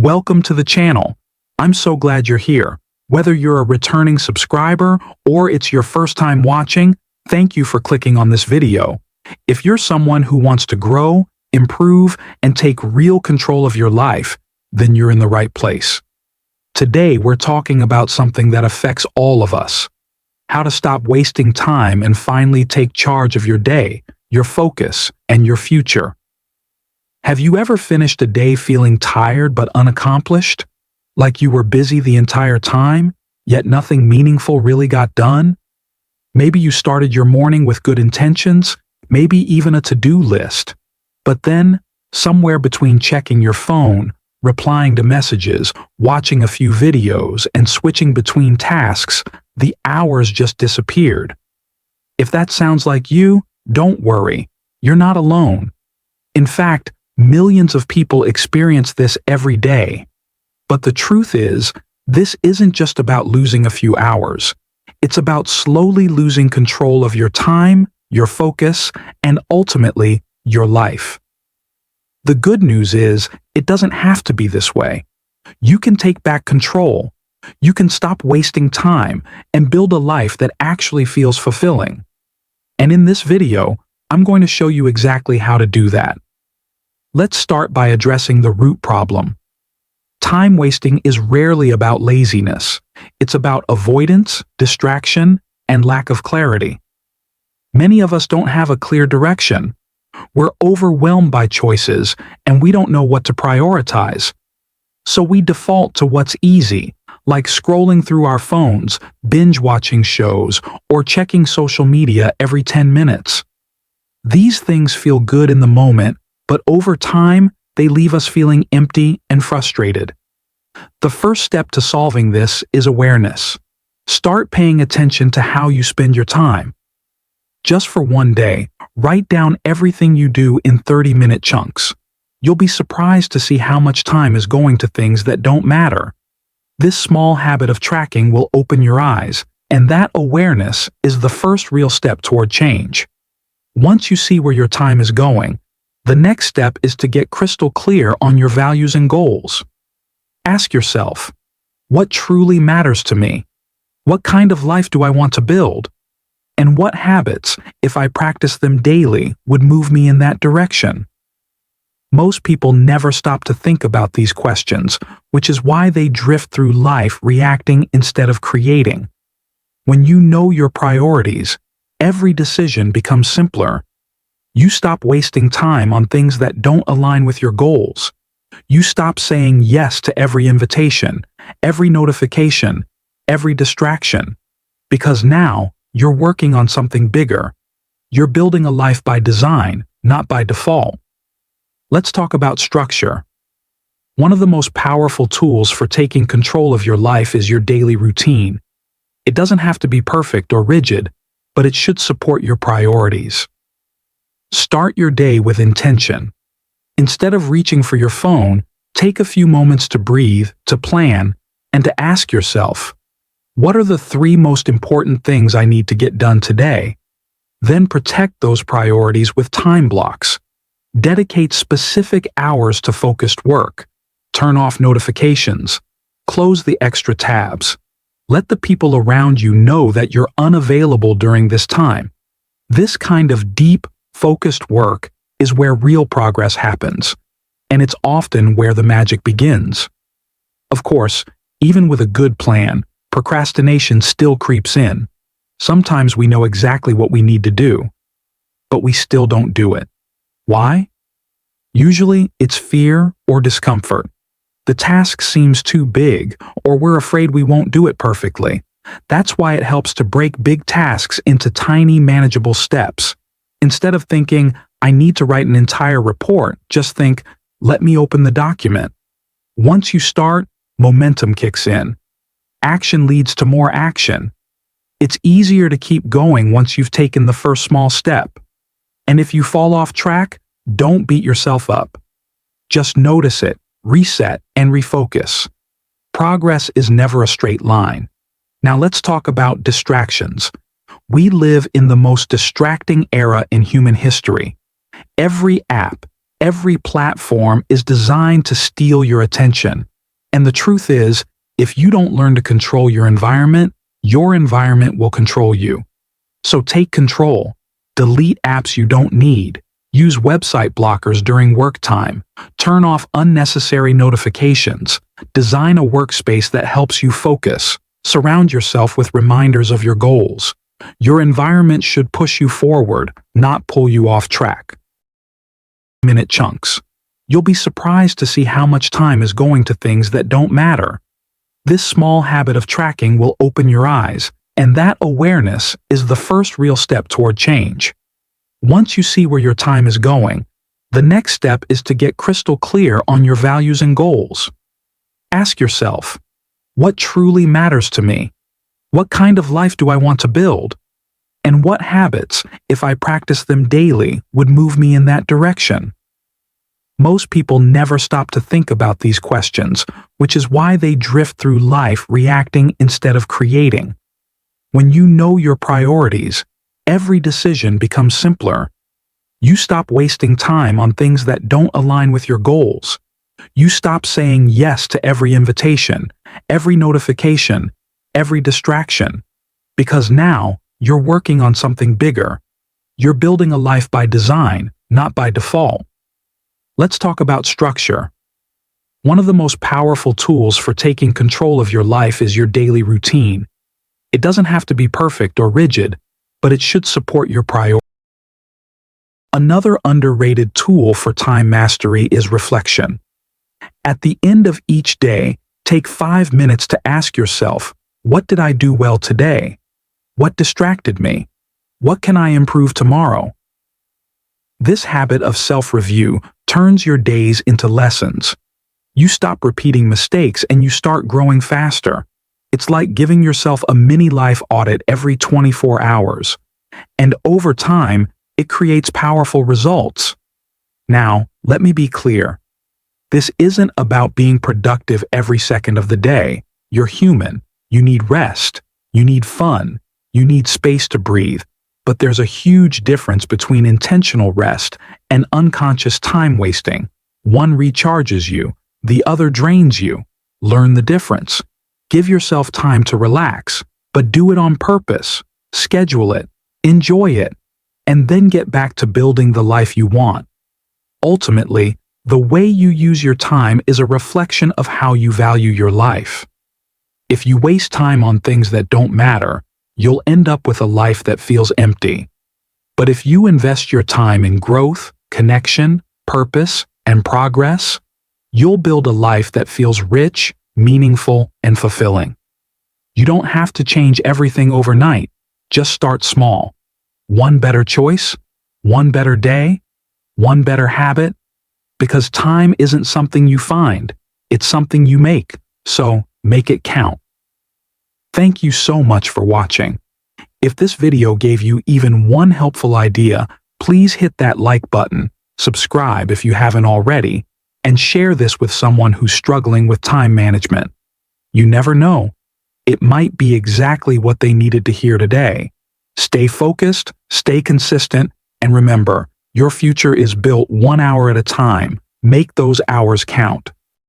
Welcome to the channel. I'm so glad you're here. Whether you're a returning subscriber or it's your first time watching, thank you for clicking on this video. If you're someone who wants to grow, improve, and take real control of your life, then you're in the right place. Today, we're talking about something that affects all of us. How to stop wasting time and finally take charge of your day, your focus, and your future. Have you ever finished a day feeling tired but unaccomplished? Like you were busy the entire time, yet nothing meaningful really got done? Maybe you started your morning with good intentions, maybe even a to-do list. But then, somewhere between checking your phone, replying to messages, watching a few videos, and switching between tasks, the hours just disappeared. If that sounds like you, don't worry. You're not alone. In fact, millions of people experience this every day. But the truth is, this isn't just about losing a few hours. It's about slowly losing control of your time, your focus, and ultimately, your life. The good news is, it doesn't have to be this way. You can take back control. You can stop wasting time and build a life that actually feels fulfilling. And in this video, I'm going to show you exactly how to do that. Let's start by addressing the root problem. Time wasting is rarely about laziness. It's about avoidance, distraction, and lack of clarity. Many of us don't have a clear direction. We're overwhelmed by choices, and we don't know what to prioritize. So we default to what's easy, like scrolling through our phones, binge-watching shows, or checking social media every 10 minutes. These things feel good in the moment, but over time, they leave us feeling empty and frustrated. The first step to solving this is awareness. Start paying attention to how you spend your time. Just for one day, write down everything you do in 30-minute chunks. You'll be surprised to see how much time is going to things that don't matter. This small habit of tracking will open your eyes, and that awareness is the first real step toward change. Once you see where your time is going, the next step is to get crystal clear on your values and goals. Ask yourself, what truly matters to me? What kind of life do I want to build? And what habits, if I practice them daily, would move me in that direction? Most people never stop to think about these questions, which is why they drift through life reacting instead of creating. When you know your priorities, every decision becomes simpler. You stop wasting time on things that don't align with your goals. You stop saying yes to every invitation, every notification, every distraction. Because now, you're working on something bigger. You're building a life by design, not by default. Let's talk about structure. One of the most powerful tools for taking control of your life is your daily routine. It doesn't have to be perfect or rigid, but it should support your priorities. Start your day with intention. Instead of reaching for your phone, take a few moments to breathe, to plan, and to ask yourself, what are the 3 most important things I need to get done today? Then protect those priorities with time blocks. Dedicate specific hours to focused work. Turn off notifications. Close the extra tabs. Let the people around you know that you're unavailable during this time. This kind of deep, focused work is where real progress happens, and it's often where the magic begins. Of course, even with a good plan, procrastination still creeps in. Sometimes we know exactly what we need to do, but we still don't do it. Why? Usually, it's fear or discomfort. The task seems too big, or we're afraid we won't do it perfectly. That's why it helps to break big tasks into tiny, manageable steps. Instead of thinking, I need to write an entire report, just think, let me open the document. Once you start, momentum kicks in. Action leads to more action. It's easier to keep going once you've taken the first small step. And if you fall off track, don't beat yourself up. Just notice it, reset, and refocus. Progress is never a straight line. Now let's talk about distractions. We live in the most distracting era in human history. Every app, every platform is designed to steal your attention, And the truth is, if you don't learn to control your environment will control you. So take control. Delete apps you don't need. Use website blockers during work time. Turn off unnecessary notifications. Design a workspace that helps you focus. Surround yourself with reminders of your goals. Your environment should push you forward, not pull you off track. Minute chunks. You'll be surprised to see how much time is going to things that don't matter. This small habit of tracking will open your eyes, and that awareness is the first real step toward change. Once you see where your time is going, the next step is to get crystal clear on your values and goals. Ask yourself, what truly matters to me? What kind of life do I want to build? And what habits, if I practice them daily, would move me in that direction? Most people never stop to think about these questions, which is why they drift through life reacting instead of creating. When you know your priorities, every decision becomes simpler. You stop wasting time on things that don't align with your goals. You stop saying yes to every invitation, every notification, every distraction, because now you're working on something bigger. You're building a life by design, not by default. Let's talk about structure. One of the most powerful tools for taking control of your life is your daily routine. It doesn't have to be perfect or rigid, but it should support your priorities. Another underrated tool for time mastery is reflection. At the end of each day, take 5 minutes to ask yourself, what did I do well today? What distracted me? What can I improve tomorrow? This habit of self-review turns your days into lessons. You stop repeating mistakes and you start growing faster. It's like giving yourself a mini life audit every 24 hours. And over time, it creates powerful results. Now, let me be clear. This isn't about being productive every second of the day. You're human. You need rest. You need fun. You need space to breathe. But there's a huge difference between intentional rest and unconscious time wasting. One recharges you, the other drains you. Learn the difference. Give yourself time to relax, but do it on purpose. Schedule it, enjoy it, and then get back to building the life you want. Ultimately, the way you use your time is a reflection of how you value your life. If you waste time on things that don't matter, you'll end up with a life that feels empty. But if you invest your time in growth, connection, purpose, and progress, you'll build a life that feels rich, meaningful, and fulfilling. You don't have to change everything overnight. Just start small. One better choice, one better day, one better habit. Because time isn't something you find, it's something you make. So make it count. Thank you so much for watching. If this video gave you even one helpful idea, please hit that like button, subscribe if you haven't already, and share this with someone who's struggling with time management. You never know. It might be exactly what they needed to hear today. Stay focused, stay consistent, and remember, your future is built 1 hour at a time. Make those hours count.